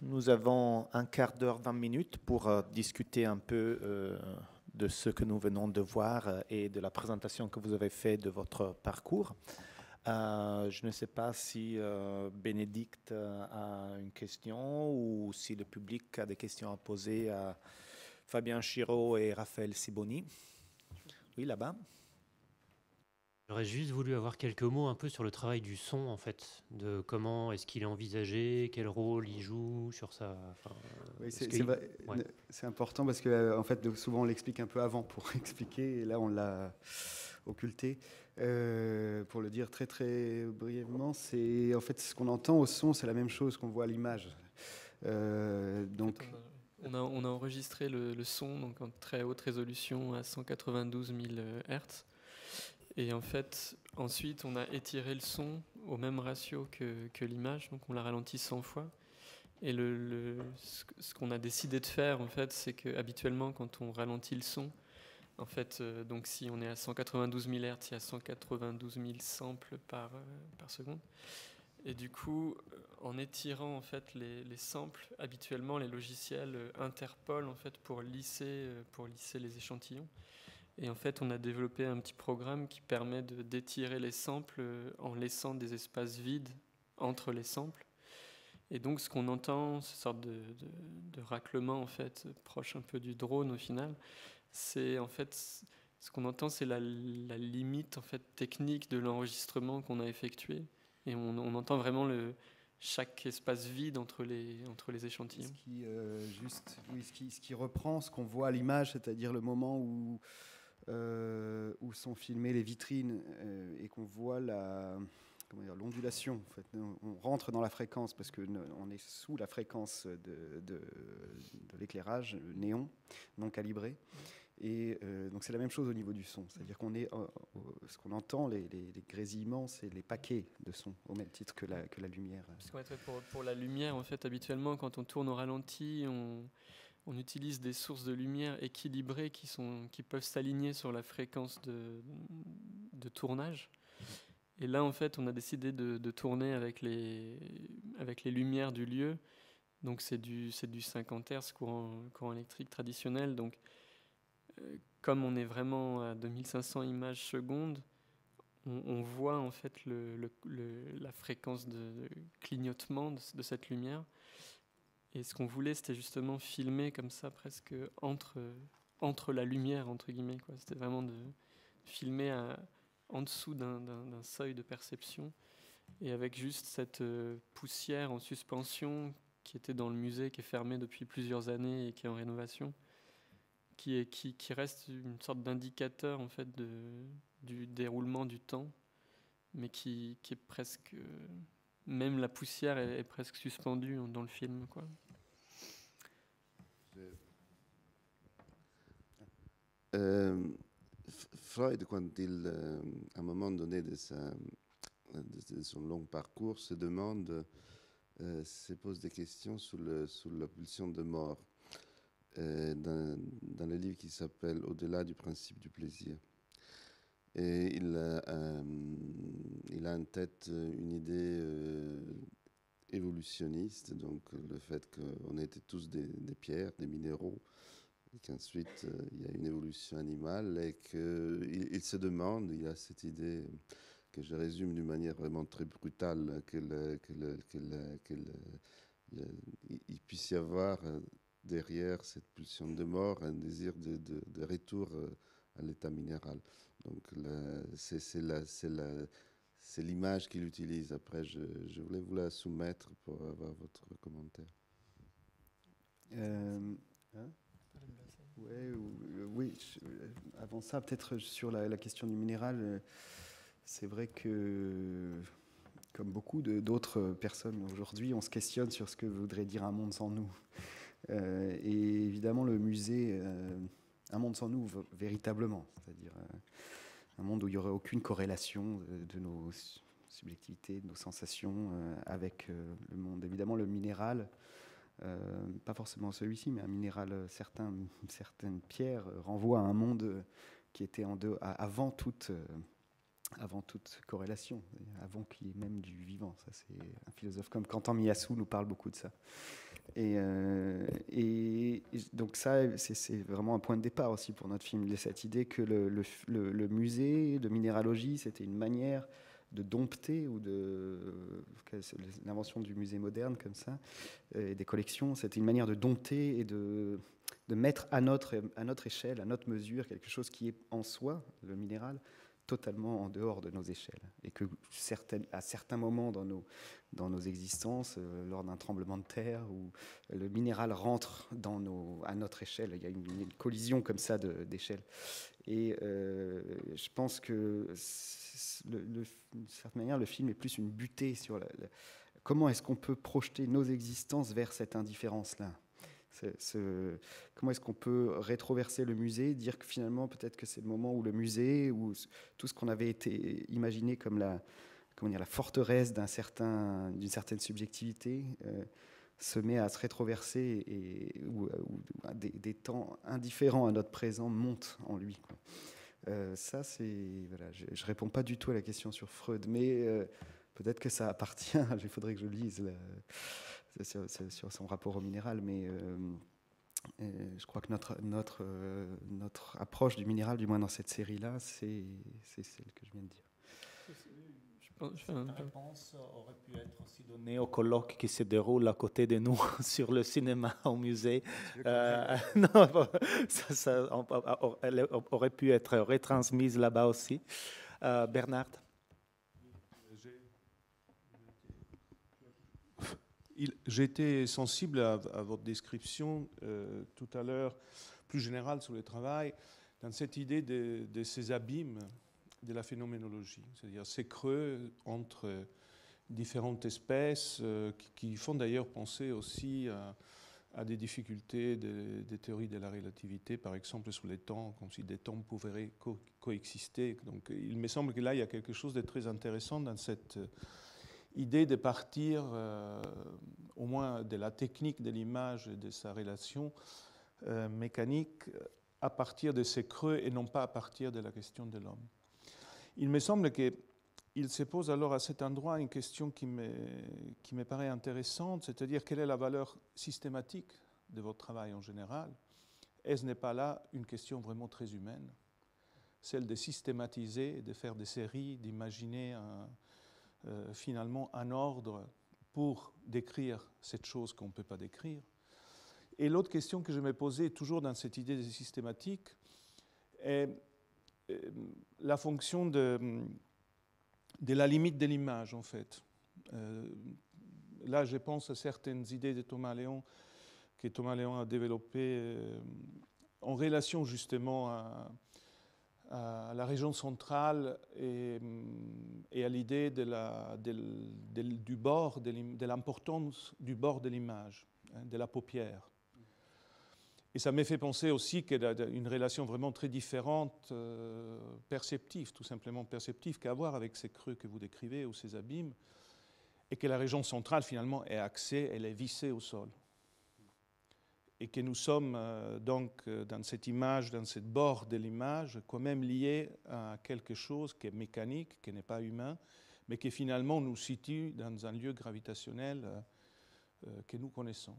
Nous avons un quart d'heure, 20 minutes pour discuter un peu de ce que nous venons de voir et de la présentation que vous avez faite de votre parcours. Je ne sais pas si Bénédicte a une question ou si le public a des questions à poser à Fabien Chiraud et Raphaël Siboni. Oui, là-bas. J'aurais juste voulu avoir quelques mots un peu sur le travail du son, en fait, de comment est-ce qu'il est envisagé, quel rôle il joue sur ça. Enfin, Oui, est-ce c'est que, vrai, ouais. c'est important parce que en fait, souvent on l'explique un peu avant pour expliquer, et là on l'a occulté. Pour le dire très très brièvement, c'est en fait ce qu'on entend au son, c'est la même chose qu'on voit à l'image. Donc, on a enregistré le son donc en très haute résolution à 192 000 Hz. Et en fait, ensuite, on a étiré le son au même ratio que l'image, donc on l'a ralenti 100 fois. Et ce qu'on a décidé de faire, en fait, c'est que habituellement, quand on ralentit le son, en fait, donc si on est à 192 000 Hz, il y a 192 000 samples par seconde. Et du coup, en étirant en fait les samples, habituellement, les logiciels interpolent en fait pour lisser les échantillons. Et en fait, on a développé un petit programme qui permet d'étirer les samples en laissant des espaces vides entre les samples. Et donc, ce qu'on entend, cette sorte de raclement, en fait, proche un peu du drone au final, c'est en fait, ce qu'on entend, c'est la limite en fait, technique de l'enregistrement qu'on a effectué. Et on entend vraiment chaque espace vide entre les échantillons. ce qui reprend ce qu'on voit à l'image, c'est-à-dire le moment où sont filmées les vitrines et qu'on voit l'ondulation. En fait. On rentre dans la fréquence parce qu'on est sous la fréquence de l'éclairage néon non calibré. Et donc c'est la même chose au niveau du son. C'est-à-dire qu'on est, ce qu'on entend, les grésillements, c'est les paquets de son, au même titre que la lumière. Parce que, pour la lumière, en fait, habituellement, quand on tourne au ralenti, on utilise des sources de lumière équilibrées qui peuvent s'aligner sur la fréquence de tournage. Et là, en fait, on a décidé de tourner avec les lumières du lieu. Donc, c'est du 50 Hz, courant électrique traditionnel. Donc, comme on est vraiment à 2500 images secondes, on voit en fait la fréquence de clignotement de cette lumière. Et ce qu'on voulait, c'était justement filmer comme ça, presque entre la lumière, entre guillemets, quoi. C'était vraiment de filmer en dessous d'un seuil de perception, et avec juste cette poussière en suspension qui était dans le musée, qui est fermé depuis plusieurs années et qui est en rénovation, qui reste une sorte d'indicateur en fait du déroulement du temps, mais qui est presque... même la poussière est presque suspendue dans le film, quoi. Freud, quand à un moment donné de son long parcours, se pose des questions sur la pulsion de mort, dans le livre qui s'appelle Au-delà du principe du plaisir. Et il a en tête une idée évolutionniste, donc le fait qu'on était tous des pierres, des minéraux, et qu'ensuite il y a une évolution animale, et qu'il se demande, il y a cette idée que je résume d'une manière vraiment très brutale, il puisse y avoir derrière cette pulsion de mort un désir de retour à l'état minéral. Donc c'est l'image qu'il utilise. Après, je voulais vous la soumettre pour avoir votre commentaire. Oui, avant ça, peut-être sur la question du minéral, c'est vrai que, comme beaucoup d'autres personnes aujourd'hui, on se questionne sur ce que voudrait dire un monde sans nous. Et évidemment, le musée, un monde sans nous, véritablement, c'est-à-dire un monde où il n'y aurait aucune corrélation de nos subjectivités, de nos sensations avec le monde. Évidemment, le minéral, pas forcément celui-ci, mais un minéral, certaines pierres renvoient à un monde qui était avant toute corrélation, avant qu'il y ait même du vivant. Ça, c'est un philosophe comme Kantan Miyasu nous parle beaucoup de ça. Et donc ça, c'est vraiment un point de départ aussi pour notre film, cette idée que le musée de minéralogie, c'était une manière de dompter, ou l'invention du musée moderne comme ça, et des collections, c'était une manière de dompter et de mettre à notre échelle, à notre mesure, quelque chose qui est en soi, le minéral, totalement en dehors de nos échelles. Et que à certains moments dans nos existences, lors d'un tremblement de terre, où le minéral rentre à notre échelle, il y a une collision comme ça d'échelle. Et je pense que, d'une certaine manière, le film est plus une butée sur comment est-ce qu'on peut projeter nos existences vers cette indifférence-là. Comment est-ce qu'on peut rétroverser le musée, dire que finalement peut-être que c'est le moment où le musée, ou tout ce qu'on avait été imaginé comme la forteresse d'une certaine subjectivité, se met à se rétroverser, et où des temps indifférents à notre présent montent en lui, quoi. Ça, voilà, je réponds pas du tout à la question sur Freud, mais peut-être que ça appartient, il faudrait que je lise sur son rapport au minéral, mais je crois que notre approche du minéral, du moins dans cette série-là, c'est celle que je viens de dire. La réponse aurait pu être aussi donnée au colloque qui se déroule à côté de nous sur le cinéma au musée. Non, elle aurait pu être retransmise là-bas aussi. Bernard? J'ai été sensible à votre description tout à l'heure, plus générale sur le travail, dans cette idée de ces abîmes de la phénoménologie, c'est-à-dire ces creux entre différentes espèces qui font d'ailleurs penser aussi à des difficultés des théories de la relativité, par exemple sur les temps, comme si des temps pouvaient coexister. Donc il me semble que là, il y a quelque chose de très intéressant dans cette idée de partir au moins de la technique de l'image et de sa relation mécanique à partir de ces creux et non pas à partir de la question de l'homme. Il me semble qu'il se pose alors à cet endroit une question qui me paraît intéressante, c'est-à-dire quelle est la valeur systématique de votre travail en général. Est-ce n'est pas là une question vraiment très humaine, celle de systématiser, de faire des séries, d'imaginer finalement un ordre pour décrire cette chose qu'on ne peut pas décrire. Et l'autre question que je me posais, toujours dans cette idée de systématique, est la fonction de la limite de l'image, en fait. Là, je pense à certaines idées de Thomas Léon, que Thomas Léon a développées en relation justement à la région centrale et à l'idée du bord, de l'importance du bord de l'image, hein, de la paupière. Et ça m'a fait penser aussi qu'il y a une relation vraiment très différente, perceptive, tout simplement perceptive, qu'à voir avec ces creux que vous décrivez ou ces abîmes, et que la région centrale finalement est axée, elle est vissée au sol. Et que nous sommes donc dans cette image, dans cette bord de l'image, quand même liés à quelque chose qui est mécanique, qui n'est pas humain, mais qui finalement nous situe dans un lieu gravitationnel que nous connaissons.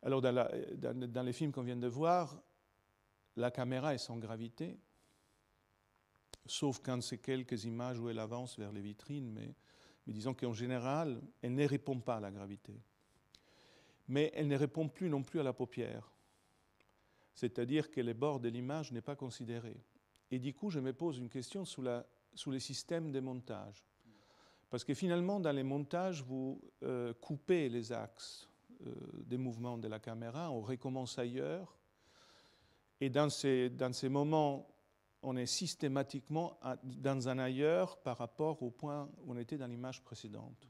Alors dans les films qu'on vient de voir, la caméra est sans gravité, sauf quand c'est quelques images où elle avance vers les vitrines, mais disons qu'en général, elle ne répond pas à la gravité. Mais elle ne répond plus non plus à la paupière. C'est-à-dire que le bord de l'image n'est pas considéré. Et du coup, je me pose une question sur les systèmes de montage. Parce que finalement, dans les montages, vous coupez les axes des mouvements de la caméra, on recommence ailleurs. Et dans ces moments, on est systématiquement dans un ailleurs par rapport au point où on était dans l'image précédente.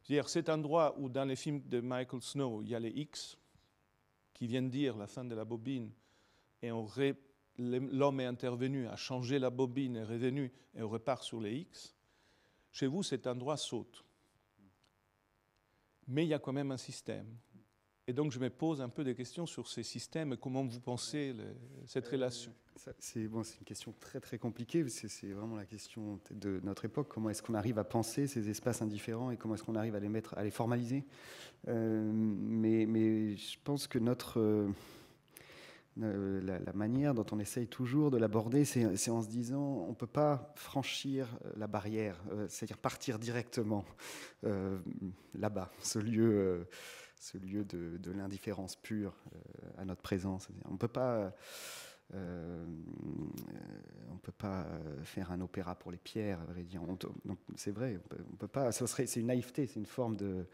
C'est-à-dire cet endroit où dans les films de Michael Snow, il y a les X qui viennent dire la fin de la bobine et l'homme est intervenu, a changé la bobine, est revenu et on repart sur les X. Chez vous, cet endroit saute. Mais il y a quand même un système. Et donc, je me pose un peu des questions sur ces systèmes et comment vous pensez cette relation. C'est une question très très compliquée. C'est vraiment la question de notre époque. Comment est-ce qu'on arrive à penser ces espaces indifférents et comment est-ce qu'on arrive à les formaliser. Mais je pense que la manière dont on essaye toujours de l'aborder, c'est en se disant on ne peut pas franchir la barrière, c'est-à-dire partir directement là-bas, ce lieu de l'indifférence pure à notre présence. On ne peut pas faire un opéra pour les pierres, à vrai dire. C'est vrai, on peut pas. C'est une naïveté, c'est une forme de.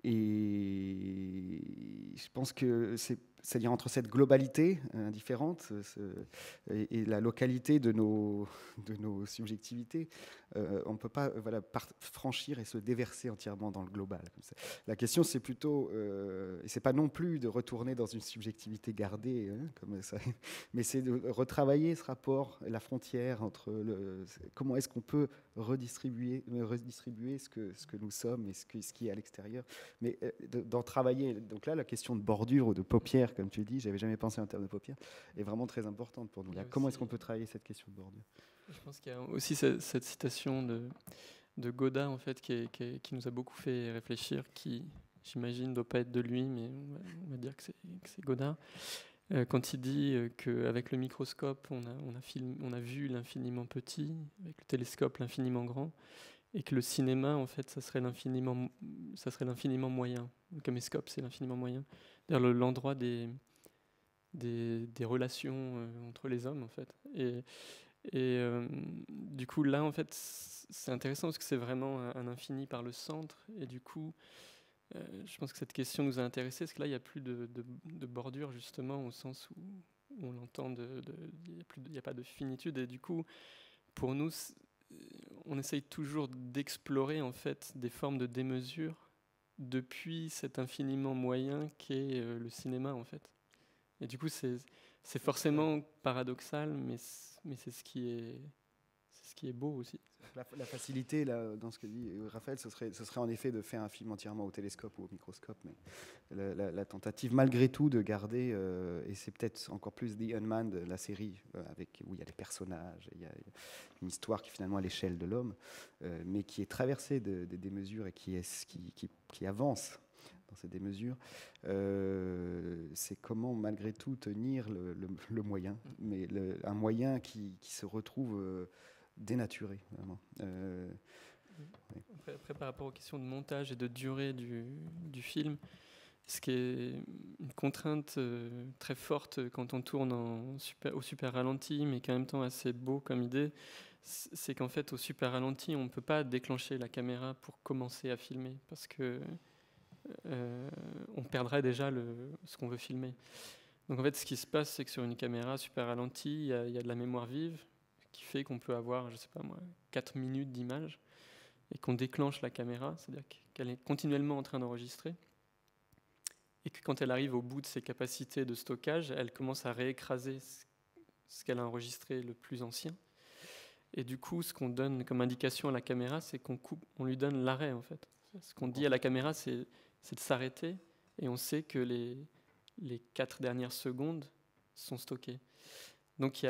Et je pense que c'est-à-dire entre cette globalité différente et la localité de nos subjectivités, on ne peut pas franchir et se déverser entièrement dans le global. Comme ça. La question, c'est plutôt, et c'est pas non plus de retourner dans une subjectivité gardée, comme ça, mais c'est de retravailler ce rapport, la frontière entre comment est-ce qu'on peut redistribuer ce que nous sommes et ce qui est à l'extérieur, mais d'en travailler. Donc là, la question de bordure ou de paupières, comme tu dis, j'avais jamais pensé en termes de paupières, est vraiment très importante pour nous. Là, comment est-ce qu'on peut travailler cette question de bordure? Je pense qu'il y a aussi cette citation de Godard, en fait, qui nous a beaucoup fait réfléchir, qui, j'imagine, ne doit pas être de lui, mais on va dire que c'est Godard, quand il dit qu'avec le microscope, on a vu l'infiniment petit, avec le télescope, l'infiniment grand, et que le cinéma, en fait, ça serait l'infiniment moyen. Le caméscope, c'est l'infiniment moyen. C'est-à-dire l'endroit des relations entre les hommes, en fait. Et du coup, là, en fait, c'est intéressant parce que c'est vraiment un infini par le centre. Et du coup, je pense que cette question nous a intéressés parce que là, il n'y a plus de bordure, justement, au sens où on l'entend, il n'y a pas de finitude. Et du coup, pour nous, on essaye toujours d'explorer, en fait, des formes de démesure depuis cet infiniment moyen qu'est le cinéma, en fait. Et du coup, c'est forcément paradoxal, mais c'est ce qui est beau aussi. La facilité, là, dans ce que dit Raphaël, ce serait en effet de faire un film entièrement au télescope ou au microscope, mais la tentative malgré tout de garder, et c'est peut-être encore plus The Unmanned, la série, où il y a des personnages, il y a une histoire qui est finalement à l'échelle de l'homme, mais qui est traversée de démesures et qui avance dans ces démesures, c'est comment malgré tout tenir le moyen, mais un moyen qui se retrouve dénaturé, vraiment. Après, par rapport aux questions de montage et de durée du film, ce qui est une contrainte très forte quand on tourne au super ralenti, mais qui est en même temps assez beau comme idée, c'est qu'en fait, au super ralenti, on ne peut pas déclencher la caméra pour commencer à filmer, parce que on perdrait déjà ce qu'on veut filmer. Donc en fait, ce qui se passe, c'est que sur une caméra super ralentie, il y a de la mémoire vive qui fait qu'on peut avoir, je sais pas moi, 4 minutes d'image et qu'on déclenche la caméra, c'est-à-dire qu'elle est continuellement en train d'enregistrer et que quand elle arrive au bout de ses capacités de stockage, elle commence à réécraser ce qu'elle a enregistré le plus ancien. Et du coup, ce qu'on donne comme indication à la caméra, c'est on lui donne l'arrêt en fait. Ce qu'on dit à la caméra, c'est de s'arrêter et on sait que les 4 dernières secondes sont stockées. Donc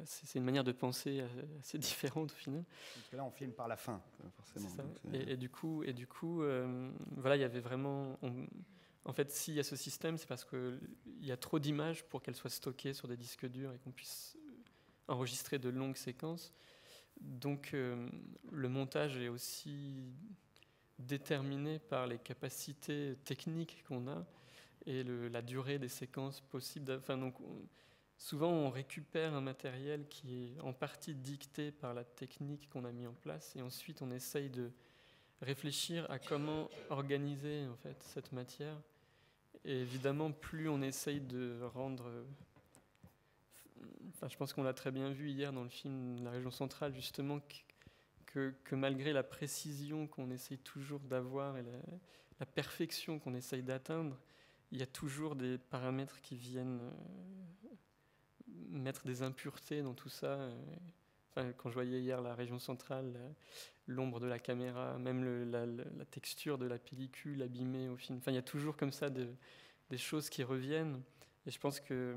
c'est une manière de penser assez différente au final. Parce que là, on filme par la fin, forcément. C'est ça. Et du coup, voilà, il y avait vraiment. En fait, s'il y a ce système, c'est parce qu'il y a trop d'images pour qu'elles soient stockées sur des disques durs et qu'on puisse enregistrer de longues séquences. Donc, le montage est aussi déterminé par les capacités techniques qu'on a et la durée des séquences possibles. Enfin, donc, souvent, on récupère un matériel qui est en partie dicté par la technique qu'on a mis en place et ensuite, on essaye de réfléchir à comment organiser en fait, cette matière. Et évidemment, plus on essaye de rendre... Enfin, je pense qu'on l'a très bien vu hier dans le film La Région Centrale, justement, que malgré la précision qu'on essaye toujours d'avoir et la perfection qu'on essaye d'atteindre, il y a toujours des paramètres qui viennent mettre des impuretés dans tout ça. enfin, quand je voyais hier la région centrale, l'ombre de la caméra, même la texture de la pellicule abîmée au film. Enfin, il y a toujours comme ça des choses qui reviennent. Et je pense que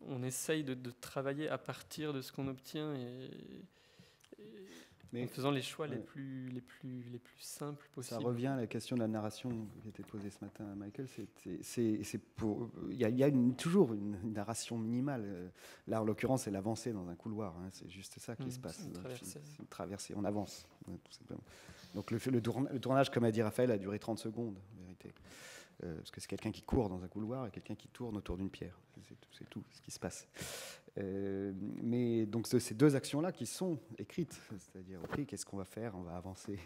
on essaye de travailler à partir de ce qu'on obtient en faisant les choix les plus simples possibles. Ça revient à la question de la narration qui était posée ce matin à Michael. Il y a toujours une narration minimale. Là, en l'occurrence, c'est l'avancée dans un couloir. Hein. C'est juste ça qui se passe. C'est une traversée. On avance, tout simplement. Donc le tournage, comme a dit Raphaël, a duré 30 secondes, en vérité. Parce que c'est quelqu'un qui court dans un couloir et quelqu'un qui tourne autour d'une pierre. C'est tout ce qui se passe. Mais donc ces deux actions-là qui sont écrites, c'est-à-dire, ok, qu'est-ce qu'on va faire? On va avancer.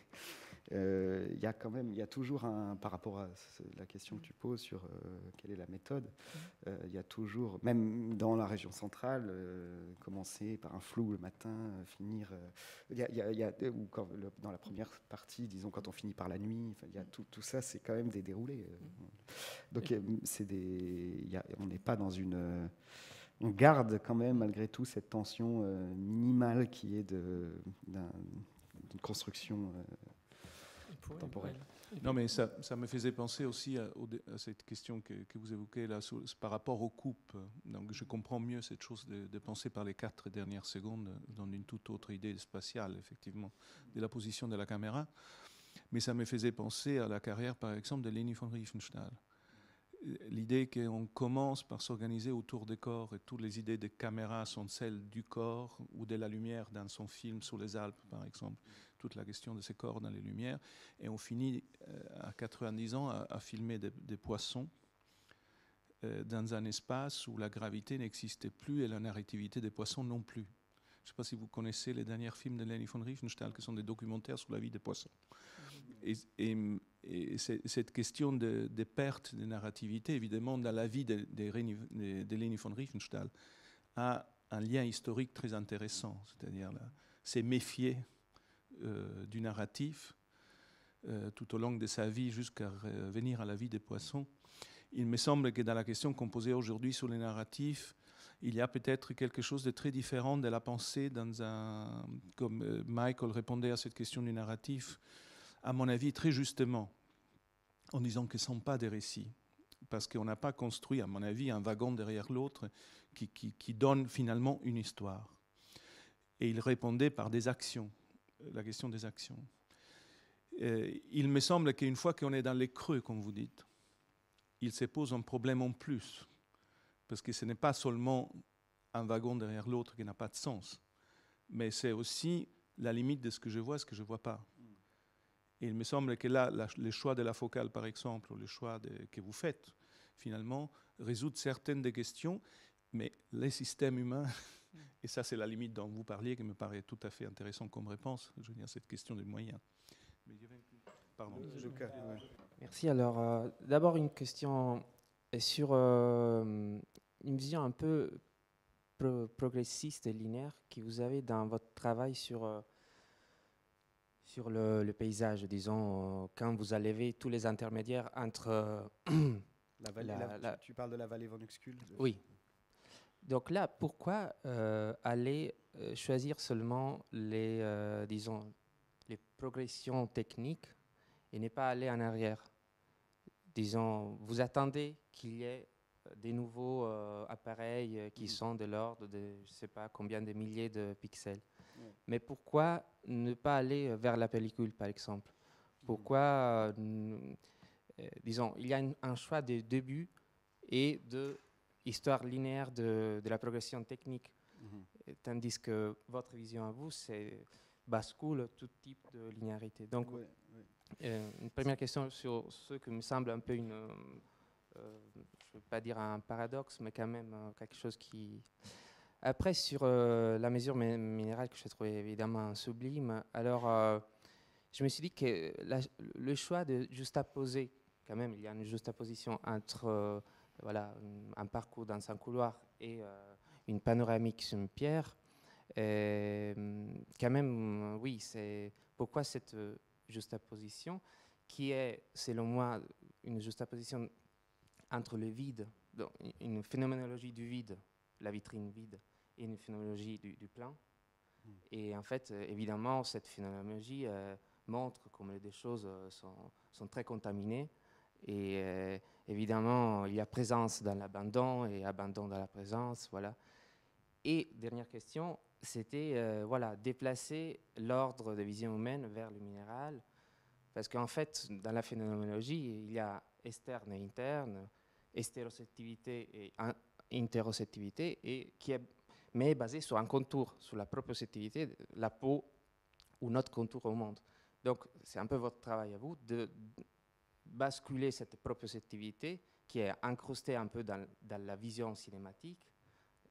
Il y a toujours par rapport à la question que tu poses sur quelle est la méthode, il y a toujours, même dans la région centrale, commencer par un flou le matin, finir, ou dans la première partie, disons, quand on finit par la nuit, il y a tout ça, c'est quand même des déroulés. Donc on n'est pas dans une... on garde quand même, malgré tout, cette tension minimale qui est d'une construction temporelle. Non, mais ça me faisait penser aussi à cette question que vous évoquez là, par rapport aux coupes. Donc, je comprends mieux cette chose de penser par les 4 dernières secondes dans une toute autre idée spatiale, effectivement, de la position de la caméra. Mais ça me faisait penser à la carrière, par exemple, de Leni von Riefenstahl. L'idée qu'on commence par s'organiser autour des corps et toutes les idées de caméra sont celles du corps ou de la lumière dans son film sur les Alpes, par exemple. Toute la question de ces corps dans les lumières. Et on finit à 90 ans à filmer des poissons dans un espace où la gravité n'existait plus et la narrativité des poissons non plus. Je ne sais pas si vous connaissez les derniers films de Leni von Riefenstahl, qui sont des documentaires sur la vie des poissons. Et cette question de perte de narrativité, évidemment, dans la vie de Leni von Riefenstahl, a un lien historique très intéressant. C'est-à-dire, c'est méfier du narratif tout au long de sa vie jusqu'à venir à la vie des poissons. Il me semble que dans la question qu'on posait aujourd'hui sur les narratifs, il y a peut-être quelque chose de très différent de la pensée comme Michael répondait à cette question du narratif, à mon avis, très justement, en disant que ce ne sont pas des récits. Parce qu'on n'a pas construit, à mon avis, un wagon derrière l'autre qui donne finalement une histoire. Et il répondait par des actions, la question des actions. Il me semble qu'une fois qu'on est dans les creux, comme vous dites, il se pose un problème en plus. Parce que ce n'est pas seulement un wagon derrière l'autre qui n'a pas de sens, mais c'est aussi la limite de ce que je vois, ce que je ne vois pas. Et il me semble que là, le choix de la focale, par exemple, ou le choix que vous faites, finalement, résout certaines des questions, mais les systèmes humains, et ça c'est la limite dont vous parliez, qui me paraît tout à fait intéressant comme réponse, je veux dire, cette question des moyens. Mais pardon. Merci. Alors, d'abord une question sur une vision un peu progressiste et linéaire que vous avez dans votre travail sur le paysage, disons, quand vous enlevez tous les intermédiaires entre... tu parles de la vallée von Uxküll? Oui. Donc là, pourquoi aller choisir seulement disons, les progressions techniques et ne pas aller en arrière? Disons, vous attendez qu'il y ait des nouveaux appareils qui sont de l'ordre de, je ne sais pas combien de milliers de pixels. Mais pourquoi ne pas aller vers la pellicule, par exemple? Pourquoi, disons, il y a un choix de début et de histoire linéaire de la progression technique, tandis que votre vision à vous, c'est bascule tout type de linéarité. Donc, une première question sur ce qui me semble un peu je ne veux pas dire un paradoxe, mais quand même quelque chose qui... Après, sur la mesure minérale que je trouvais évidemment sublime, alors je me suis dit que le choix de juxtaposer, quand même, il y a une juxtaposition entre voilà, un parcours dans un couloir et une panoramique sur une pierre, quand même, oui, c'est pourquoi cette juxtaposition qui est, selon moi, une juxtaposition entre le vide, donc une phénoménologie du vide, la vitrine vide, et une phénoménologie du plan. Et en fait, évidemment, cette phénoménologie montre comment les choses sont très contaminées. Et évidemment, il y a présence dans l'abandon et abandon dans la présence. Voilà. Et dernière question, c'était déplacer l'ordre de vision humaine vers le minéral. Parce qu'en fait, dans la phénoménologie, il y a externe et interne, hétéroceptivité et interoceptivité, mais est basée sur un contour, sur la proprioceptivité, la peau ou notre contour au monde. Donc, c'est un peu votre travail à vous de basculer cette proprioceptivité qui est incrustée un peu dans la vision cinématique,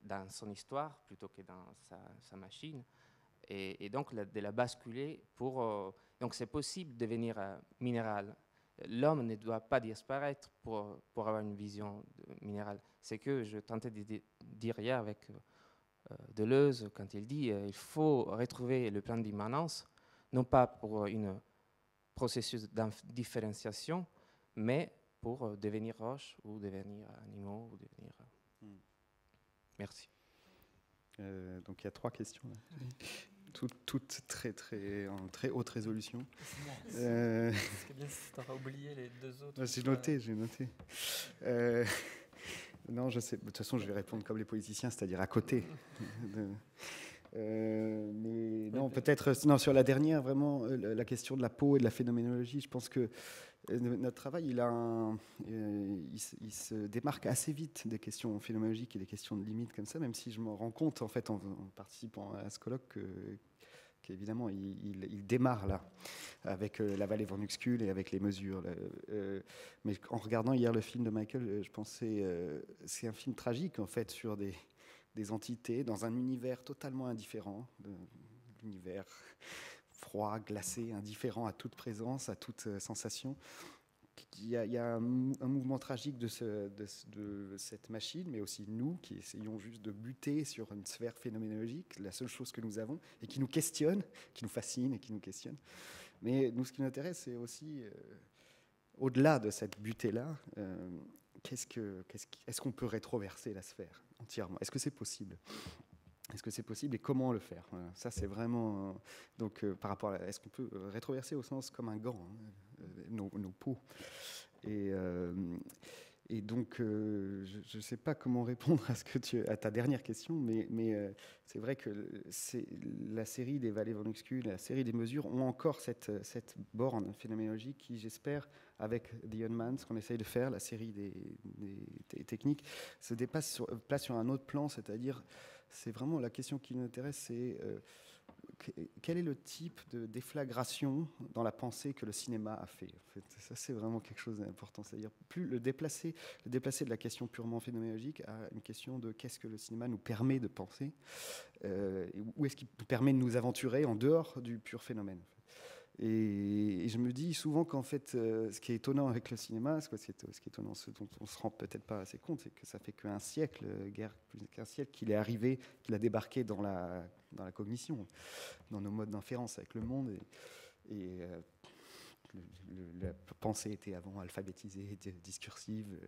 dans son histoire plutôt que dans sa machine, et donc de la basculer pour... donc c'est possible de devenir minéral. L'homme ne doit pas disparaître pour avoir une vision minérale. C'est que je tentais de dire hier avec Deleuze, quand il dit il faut retrouver le plan d'immanence, non pas pour un processus d'indifférenciation, mais pour devenir roche ou devenir animaux. Ou devenir... Merci. Donc il y a 3 questions. Là. Toutes en très haute résolution. Ce qui est bien, c'est que tu auras oublié les 2 autres. J'ai noté. Non, je sais. De toute façon, je vais répondre comme les politiciens, c'est-à-dire à côté. Mais non, peut-être sur la dernière, vraiment, la question de la peau et de la phénoménologie, je pense que notre travail, il se démarque assez vite des questions phénoménologiques et des questions de limites comme ça, même si je m'en rends compte en fait en participant à ce colloque qu'évidemment il démarre là avec la vallée von Uxküll et avec les mesures. Mais en regardant hier le film de Michael, je pensais c'est un film tragique en fait sur des entités dans un univers totalement indifférent, l'univers froid, glacé, indifférent à toute présence, à toute sensation. Il y a un mouvement tragique de cette machine, mais aussi nous qui essayons juste de buter sur une sphère phénoménologique, la seule chose que nous avons, et qui nous questionne, qui nous fascine et qui nous questionne. Mais nous, ce qui nous intéresse, c'est aussi, au-delà de cette butée-là, est-ce qu'on peut rétroverser la sphère entièrement ? Est-ce que c'est possible ? Est-ce que c'est possible et comment le faire ? Voilà. Ça, c'est vraiment... donc, par rapport à... Est-ce qu'on peut rétroverser au sens comme un gant, nos peaux ? Et donc, je ne sais pas comment répondre à ta dernière question, mais c'est vrai que la série des vallées von Uxküll, la série des mesures ont encore cette borne phénoménologique qui, j'espère, avec The Unmanned, ce qu'on essaye de faire, la série des techniques, se place sur un autre plan, c'est-à-dire... C'est vraiment la question qui nous intéresse, c'est quel est le type de déflagration dans la pensée que le cinéma a fait. En fait, ça, c'est vraiment quelque chose d'important. C'est-à-dire plus le déplacer de la question purement phénoménologique à une question de qu'est-ce que le cinéma nous permet de penser, où est-ce qu'il nous permet de nous aventurer en dehors du pur phénomène. Et je me dis souvent qu'en fait, ce qui est étonnant avec le cinéma, ce qui est étonnant, ce dont on se rend peut-être pas assez compte, c'est que ça fait qu'un siècle, guère plus qu'un siècle, qu'il est arrivé, qu'il a débarqué dans la cognition, dans nos modes d'inférence avec le monde. Et la pensée était avant alphabétisée, discursive.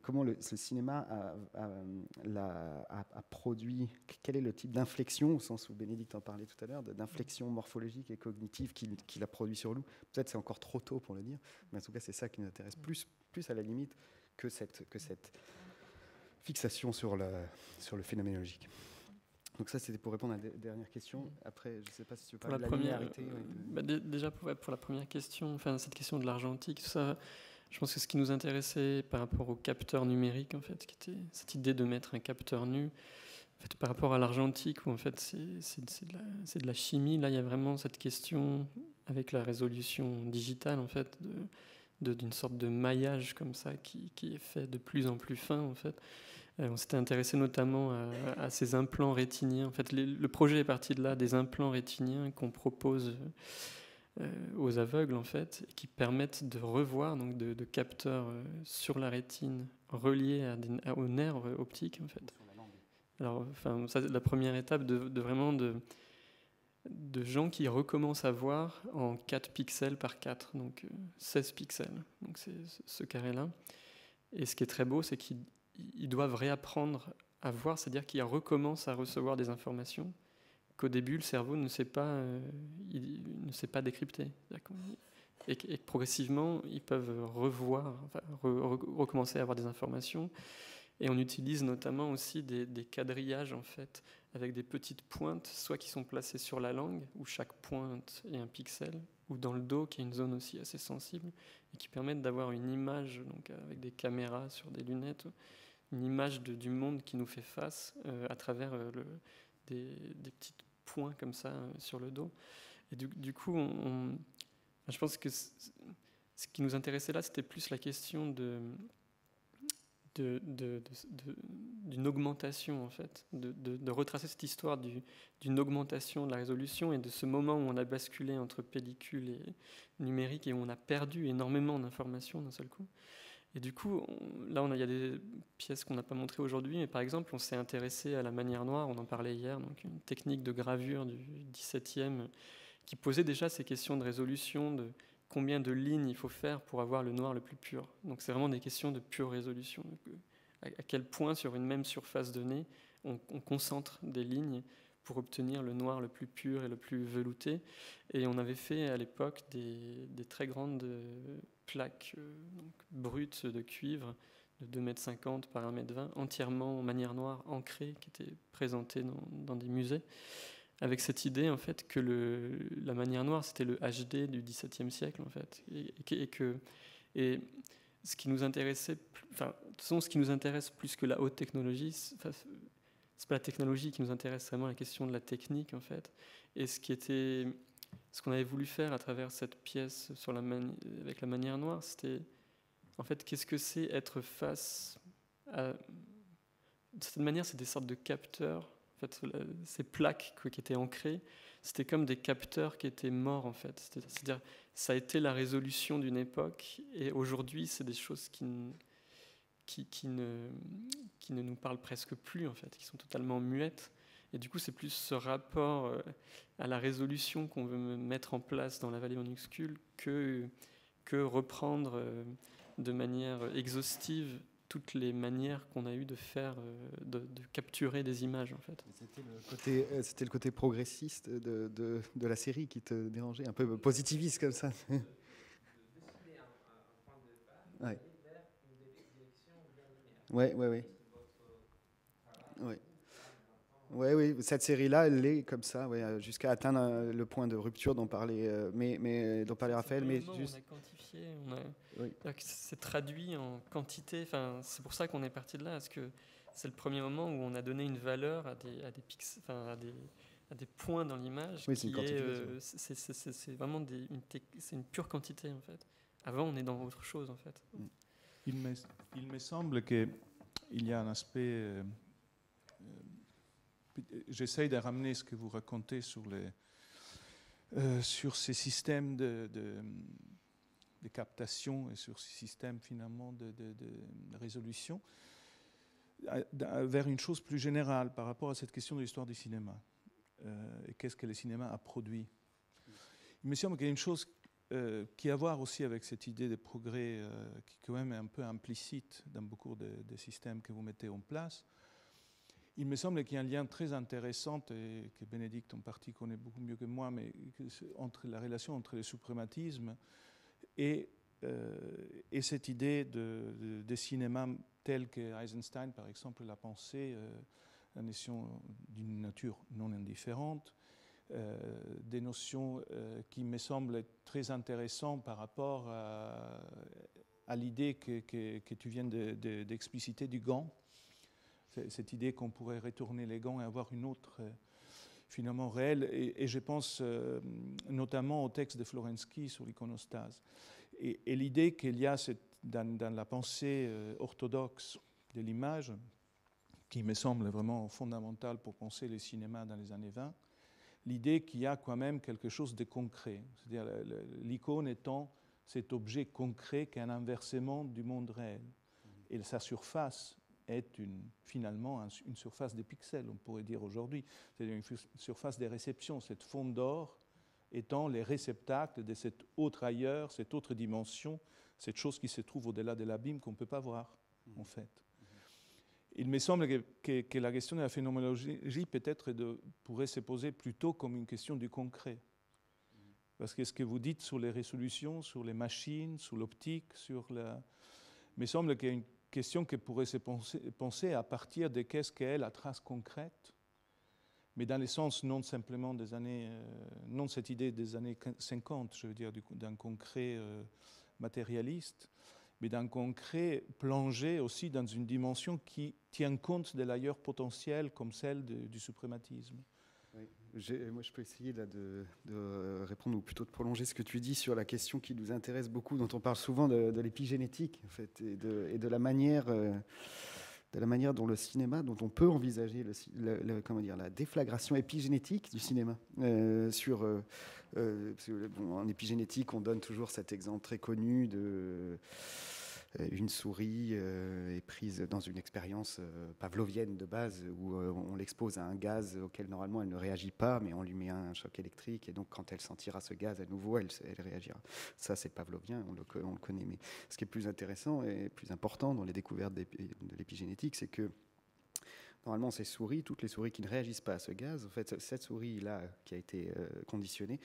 Comment le cinéma a produit, quel est le type d'inflexion, au sens où Bénédicte en parlait tout à l'heure, d'inflexion morphologique et cognitive qu'il a produit sur nous. Peut-être c'est encore trop tôt pour le dire, mais en tout cas c'est ça qui nous intéresse plus à la limite que cette fixation sur le phénoménologique. Donc ça, c'était pour répondre à la dernière question. Après, je ne sais pas si tu veux parler de la linéarité. Déjà, pour la première question, enfin, cette question de l'argentique, tout ça, je pense que ce qui nous intéressait par rapport au capteur numérique, en fait, qui était cette idée de mettre un capteur nu, en fait, par rapport à l'argentique, où en fait, c'est de la chimie. Là, il y a vraiment cette question, avec la résolution digitale, en fait, d'une sorte de maillage comme ça, qui est fait de plus en plus fin, en fait. On s'était intéressé notamment à ces implants rétiniens. En fait, le projet est parti de là, des implants rétiniens qu'on propose aux aveugles, en fait, qui permettent de revoir, donc de capteurs sur la rétine reliés aux nerfs optiques, en fait. Alors, enfin, ça, c'est la première étape de gens qui recommencent à voir en 4 pixels par 4, donc 16 pixels. Donc c'est ce carré-là. Et ce qui est très beau, c'est qu'ils doivent réapprendre à voir, c'est-à-dire qu'ils recommencent à recevoir des informations qu'au début, le cerveau ne sait pas, ne sait pas décrypter. Et que progressivement, ils peuvent recommencer à avoir des informations. Et on utilise notamment aussi des quadrillages, en fait, avec des petites pointes, soit qui sont placées sur la langue, où chaque pointe est un pixel, ou dans le dos, qui est une zone aussi assez sensible, et qui permettent d'avoir une image, donc avec des caméras sur des lunettes, une image du monde qui nous fait face à travers des petits points comme ça sur le dos. Et du coup, je pense que ce qui nous intéressait là, c'était plus la question d'une augmentation, en fait, de retracer cette histoire d'une augmentation de la résolution et de ce moment où on a basculé entre pellicule et numérique et où on a perdu énormément d'informations d'un seul coup. Et du coup, là, il y a des pièces qu'on n'a pas montrées aujourd'hui, mais par exemple, on s'est intéressé à la manière noire, on en parlait hier, donc une technique de gravure du XVIIe qui posait déjà ces questions de résolution, de combien de lignes il faut faire pour avoir le noir le plus pur. Donc c'est vraiment des questions de pure résolution. À quel point sur une même surface donnée, on concentre des lignes pour obtenir le noir le plus pur et le plus velouté. Et on avait fait à l'époque des très grandes plaques brutes de cuivre de 2,50 m par 1,20 m, entièrement en manière noire, ancrées, qui étaient présentées dans des musées, avec cette idée en fait que la manière noire c'était le HD du XVIIe siècle en fait, et ce qui nous intéressait, enfin de toute façon ce qui nous intéresse plus que la haute technologie, c'est pas la technologie qui nous intéresse, vraiment la question de la technique en fait, et ce qu'on avait voulu faire à travers cette pièce avec la manière noire, c'était en fait qu'est-ce que c'est être face à, de cette manière c'est des sortes de capteurs. En fait, ces plaques qui étaient ancrées, c'était comme des capteurs qui étaient morts, en fait. C'est-à-dire, ça a été la résolution d'une époque, et aujourd'hui, c'est des choses qui ne nous parlent presque plus, en fait, qui sont totalement muettes. Et du coup, c'est plus ce rapport à la résolution qu'on veut mettre en place dans la vallée Monuxcule que reprendre de manière exhaustive toutes les manières qu'on a eues de faire, de capturer des images, en fait. C'était le côté progressiste de la série qui te dérangeait, un peu positiviste comme ça. Ouais. Oui, cette série-là, elle est comme ça, ouais, jusqu'à atteindre le point de rupture dont parlait, dont parlait Raphaël. Mais juste... On a quantifié, c'est traduit en quantité. Enfin, c'est pour ça qu'on est parti de là, parce que c'est le premier moment où on a donné une valeur à des points dans l'image. Oui, c'est vraiment c'est une pure quantité en fait. Avant, on est dans autre chose en fait. Il me semble qu'il y a un aspect. J'essaye de ramener ce que vous racontez sur ces systèmes de captation et sur ces systèmes finalement de résolution vers une chose plus générale par rapport à cette question de l'histoire du cinéma et qu'est-ce que le cinéma a produit. Il me semble qu'il y a une chose qui a à voir aussi avec cette idée de progrès qui quand même est un peu implicite dans beaucoup de systèmes que vous mettez en place. Il me semble qu'il y a un lien très intéressant, et que Bénédicte en partie connaît beaucoup mieux que moi, mais entre la relation entre le suprématisme et cette idée de cinéma tel que Eisenstein, par exemple, l'a pensé, la notion d'une nature non indifférente, des notions qui me semblent très intéressantes par rapport à l'idée que tu viens d'expliciter du gant. Cette idée qu'on pourrait retourner les gants et avoir une autre finalement réelle. Et je pense notamment au texte de Florensky sur l'iconostase. Et l'idée qu'il y a dans la pensée orthodoxe de l'image, qui me semble vraiment fondamentale pour penser le cinéma dans les années 20, l'idée qu'il y a quand même quelque chose de concret. C'est-à-dire l'icône étant cet objet concret qui est un inversement du monde réel. Et sa surface est finalement une surface des pixels, on pourrait dire aujourd'hui. C'est-à-dire une surface des réceptions, cette fonte d'or étant les réceptacles de cet autre ailleurs, cette autre dimension, cette chose qui se trouve au-delà de l'abîme qu'on ne peut pas voir, en fait. il me semble que la question de la phénoménologie peut-être pourrait se poser plutôt comme une question du concret. Parce que ce que vous dites sur les résolutions, sur les machines, sur l'optique, il me semble qu'il y a une question qui pourrait se penser à partir de qu'est-ce qu'est la trace concrète, mais dans le sens non simplement non cette idée des années 50, je veux dire, d'un concret matérialiste, mais d'un concret plongé aussi dans une dimension qui tient compte de l'ailleurs potentiel comme celle du suprématisme. Oui. Moi, je peux essayer là, de répondre, ou plutôt de prolonger ce que tu dis sur la question qui nous intéresse beaucoup, dont on parle souvent de l'épigénétique, en fait, et de la manière dont le cinéma, dont on peut envisager la déflagration épigénétique du cinéma. En épigénétique, on donne toujours cet exemple très connu de une souris est prise dans une expérience pavlovienne de base où on l'expose à un gaz auquel normalement elle ne réagit pas, mais on lui met un choc électrique et donc quand elle sentira ce gaz à nouveau, elle réagira. Ça, c'est pavlovien, on le connaît. Mais ce qui est plus intéressant et plus important dans les découvertes de l'épigénétique, c'est que normalement, ces souris, toutes les souris qui ne réagissent pas à ce gaz, en fait, cette souris-là qui a été conditionnée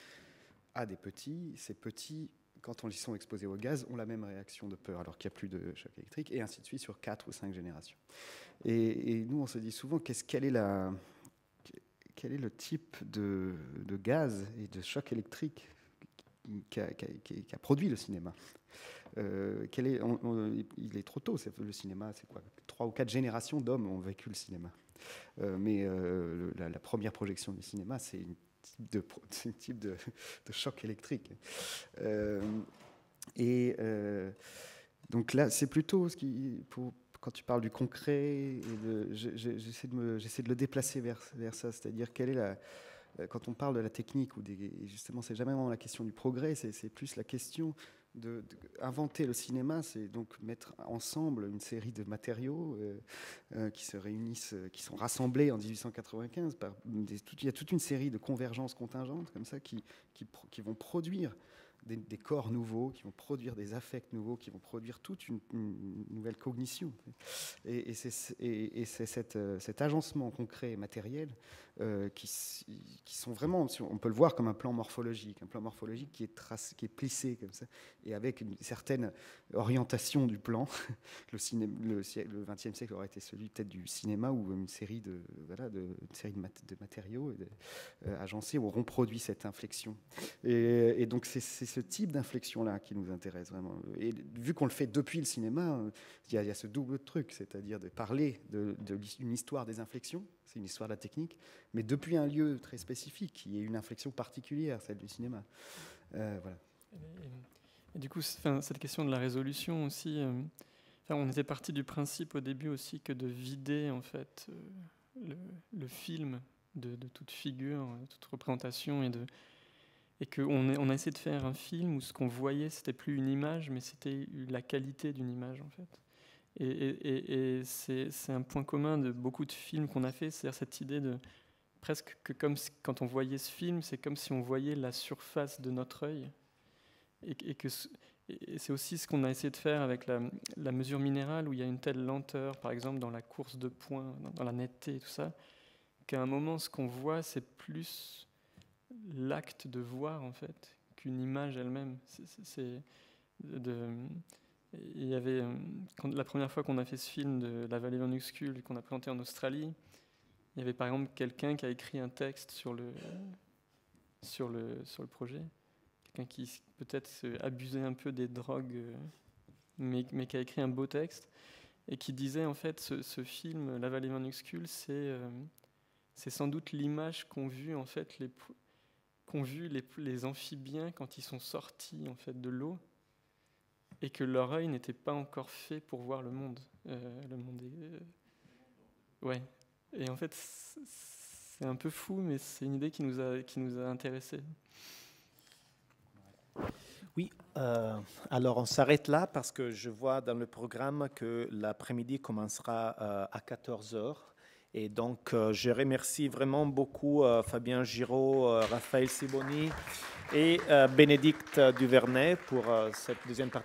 a des petits. Ces petits, quand ils sont exposés au gaz, ont la même réaction de peur, alors qu'il n'y a plus de choc électrique, et ainsi de suite sur 4 ou 5 générations. Et nous, on se dit souvent, quel est le type de gaz et de choc électrique qui a produit le cinéma. Il est trop tôt, le cinéma, c'est quoi, 3 ou 4 générations d'hommes ont vécu le cinéma. Mais la première projection du cinéma, c'est un type de choc électrique. Donc là, c'est plutôt quand tu parles du concret, j'essaie de le déplacer vers ça, c'est-à-dire quand on parle de la technique, justement, c'est jamais vraiment la question du progrès, c'est plus la question d'inventer le cinéma, c'est donc mettre ensemble une série de matériaux qui se réunissent, qui sont rassemblés en 1895. Il y a toute une série de convergences contingentes comme ça qui vont produire des corps nouveaux, qui vont produire des affects nouveaux, qui vont produire toute une nouvelle cognition. Et c'est cet agencement concret et matériel qui sont vraiment, on peut le voir comme un plan morphologique qui est plissé comme ça, et avec une certaine orientation du plan. Le XXe siècle aurait été celui peut-être du cinéma, où une série de matériaux agencés auront produit cette inflexion. Et donc c'est ce type d'inflexion-là qui nous intéresse vraiment. Et vu qu'on le fait depuis le cinéma, il y a ce double truc, c'est-à-dire de parler d'une histoire des inflexions, c'est une histoire de la technique, mais depuis un lieu très spécifique, qui est une inflexion particulière, celle du cinéma. Voilà. Et du coup, cette question de la résolution aussi, on était parti du principe au début aussi que de vider en fait le film de toute figure, de toute représentation, et qu'on a essayé de faire un film où ce qu'on voyait, c'était plus une image, mais c'était la qualité d'une image en fait. Et c'est un point commun de beaucoup de films qu'on a fait, c'est-à-dire cette idée de presque que comme quand on voyait ce film, c'est comme si on voyait la surface de notre œil. Et c'est aussi ce qu'on a essayé de faire avec la mesure minérale, où il y a une telle lenteur, par exemple dans la course de points, dans la netteté et tout ça, qu'à un moment, ce qu'on voit, c'est plus l'acte de voir, en fait, qu'une image elle-même. Il y avait, la première fois qu'on a fait ce film de La vallée minuscule, qu'on a présenté en Australie, il y avait par exemple quelqu'un qui a écrit un texte sur le projet, quelqu'un qui peut-être abusait un peu des drogues, mais qui a écrit un beau texte, et qui disait en fait ce film, La vallée minuscule, c'est sans doute l'image qu'ont vu en fait les amphibiens quand ils sont sortis en fait de l'eau, et que leur œil n'était pas encore fait pour voir le monde. Ouais. Et en fait, c'est un peu fou, mais c'est une idée qui nous a intéressés. Oui, alors on s'arrête là parce que je vois dans le programme que l'après-midi commencera à 14h. Et donc, je remercie vraiment beaucoup Fabien Giraud, Raphaël Siboni et Bénédicte Duvernay pour cette deuxième partie.